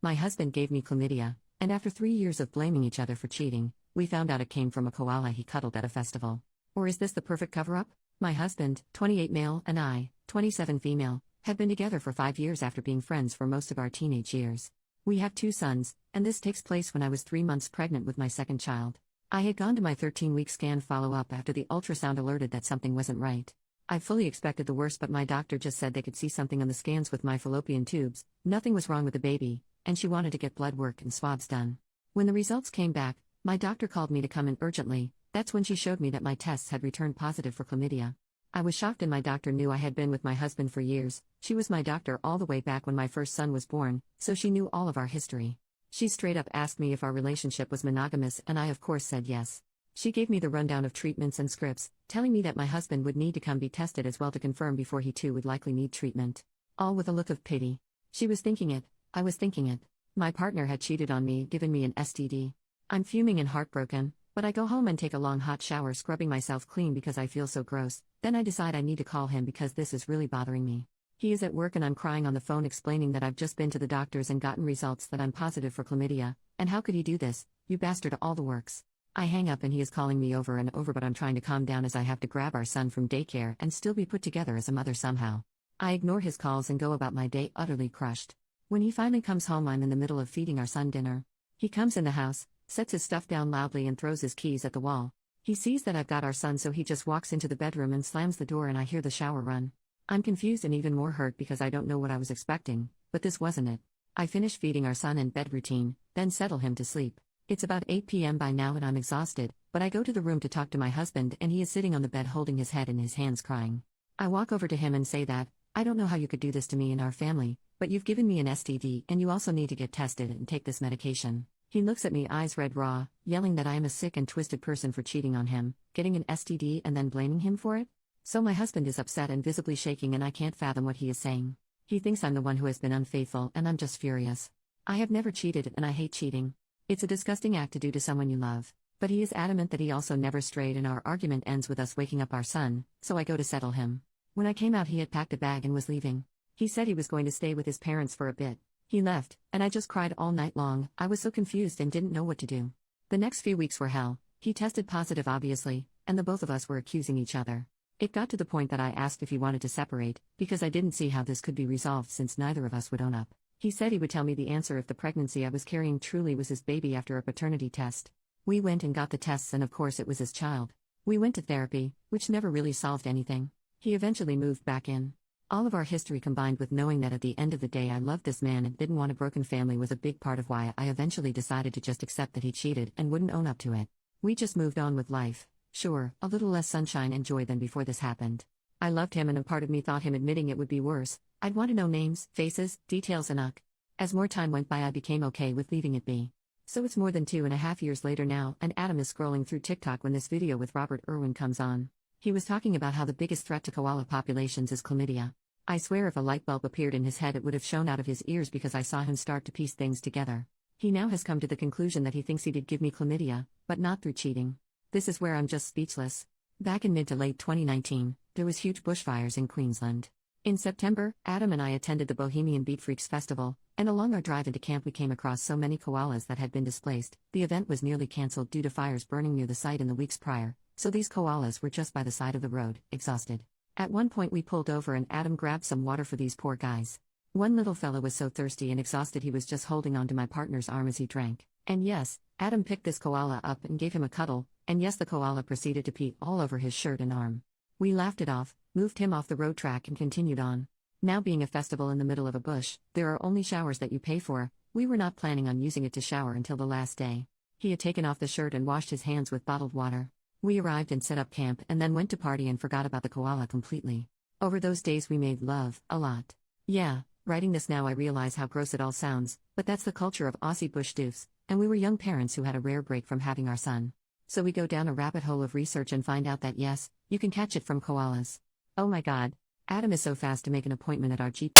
My husband gave me chlamydia, and after 3 years of blaming each other for cheating, we found out it came from a koala he cuddled at a festival. Or is this the perfect cover-up? My husband, 28 male, and I, 27 female, had been together for 5 years after being friends for most of our teenage years. We have 2 sons, and this takes place when I was 3 months pregnant with my second child. I had gone to my 13-week scan follow-up after the ultrasound alerted that something wasn't right. I fully expected the worst, but my doctor just said they could see something on the scans with my fallopian tubes, nothing was wrong with the baby, and she wanted to get blood work and swabs done. When the results came back, my doctor called me to come in urgently. That's when she showed me that my tests had returned positive for chlamydia. I was shocked, and my doctor knew I had been with my husband for years. She was my doctor all the way back when my first son was born, so she knew all of our history. She straight up asked me if our relationship was monogamous, and I of course said yes. She gave me the rundown of treatments and scripts, telling me that my husband would need to come be tested as well to confirm before he too would likely need treatment. All with a look of pity. She was thinking it, I was thinking it. My partner had cheated on me, given me an STD. I'm fuming and heartbroken, but I go home and take a long hot shower, scrubbing myself clean because I feel so gross. Then I decide I need to call him because this is really bothering me. He is at work and I'm crying on the phone explaining that I've just been to the doctors and gotten results that I'm positive for chlamydia, and how could he do this, you bastard, all the works. I hang up and he is calling me over and over, but I'm trying to calm down as I have to grab our son from daycare and still be put together as a mother somehow. I ignore his calls and go about my day utterly crushed. When he finally comes home, I'm in the middle of feeding our son dinner. He comes in the house, sets his stuff down loudly and throws his keys at the wall. He sees that I've got our son, so he just walks into the bedroom and slams the door, and I hear the shower run. I'm confused and even more hurt because I don't know what I was expecting, but this wasn't it. I finish feeding our son and bed routine, then settle him to sleep. It's about 8 p.m. by now and I'm exhausted, but I go to the room to talk to my husband and he is sitting on the bed holding his head in his hands crying. I walk over to him and say that, I don't know how you could do this to me and our family, but you've given me an STD and you also need to get tested and take this medication. He looks at me, eyes red raw, yelling that I am a sick and twisted person for cheating on him, getting an STD and then blaming him for it. So my husband is upset and visibly shaking, and I can't fathom what he is saying. He thinks I'm the one who has been unfaithful, and I'm just furious. I have never cheated and I hate cheating. It's a disgusting act to do to someone you love. But he is adamant that he also never strayed, and our argument ends with us waking up our son, so I go to settle him. When I came out, he had packed a bag and was leaving. He said he was going to stay with his parents for a bit. He left, and I just cried all night long. I was so confused and didn't know what to do. The next few weeks were hell. He tested positive obviously, and the both of us were accusing each other. It got to the point that I asked if he wanted to separate, because I didn't see how this could be resolved since neither of us would own up. He said he would tell me the answer if the pregnancy I was carrying truly was his baby after a paternity test. We went and got the tests, and of course it was his child. We went to therapy, which never really solved anything. He eventually moved back in. All of our history combined with knowing that at the end of the day I loved this man and didn't want a broken family was a big part of why I eventually decided to just accept that he cheated and wouldn't own up to it. We just moved on with life. Sure, a little less sunshine and joy than before this happened. I loved him, and a part of me thought him admitting it would be worse. I'd want to know names, faces, details, and As more time went by, I became okay with leaving it be. So it's more than 2.5 years later now, and Adam is scrolling through TikTok when this video with Robert Irwin comes on. He was talking about how the biggest threat to koala populations is chlamydia. I swear if a light bulb appeared in his head it would have shone out of his ears because I saw him start to piece things together. He now has come to the conclusion that he thinks he did give me chlamydia, but not through cheating. This is where I'm just speechless. Back in mid to late 2019, there was huge bushfires in Queensland. In September, Adam and I attended the Bohemian Beat Freaks Festival, and along our drive into camp we came across so many koalas that had been displaced. The event was nearly cancelled due to fires burning near the site in the weeks prior, so these koalas were just by the side of the road, exhausted. At one point we pulled over and Adam grabbed some water for these poor guys. One little fella was so thirsty and exhausted he was just holding on to my partner's arm as he drank. And yes, Adam picked this koala up and gave him a cuddle, and yes, the koala proceeded to pee all over his shirt and arm. We laughed it off, moved him off the road track and continued on. Now being a festival in the middle of a bush, there are only showers that you pay for. We were not planning on using it to shower until the last day. He had taken off the shirt and washed his hands with bottled water. We arrived and set up camp and then went to party and forgot about the koala completely. Over those days we made love, a lot. Yeah, writing this now I realize how gross it all sounds, but that's the culture of Aussie bush doofs, and we were young parents who had a rare break from having our son. So we go down a rabbit hole of research and find out that yes, you can catch it from koalas. Oh my god. Adam is so fast to make an appointment at our Jeep.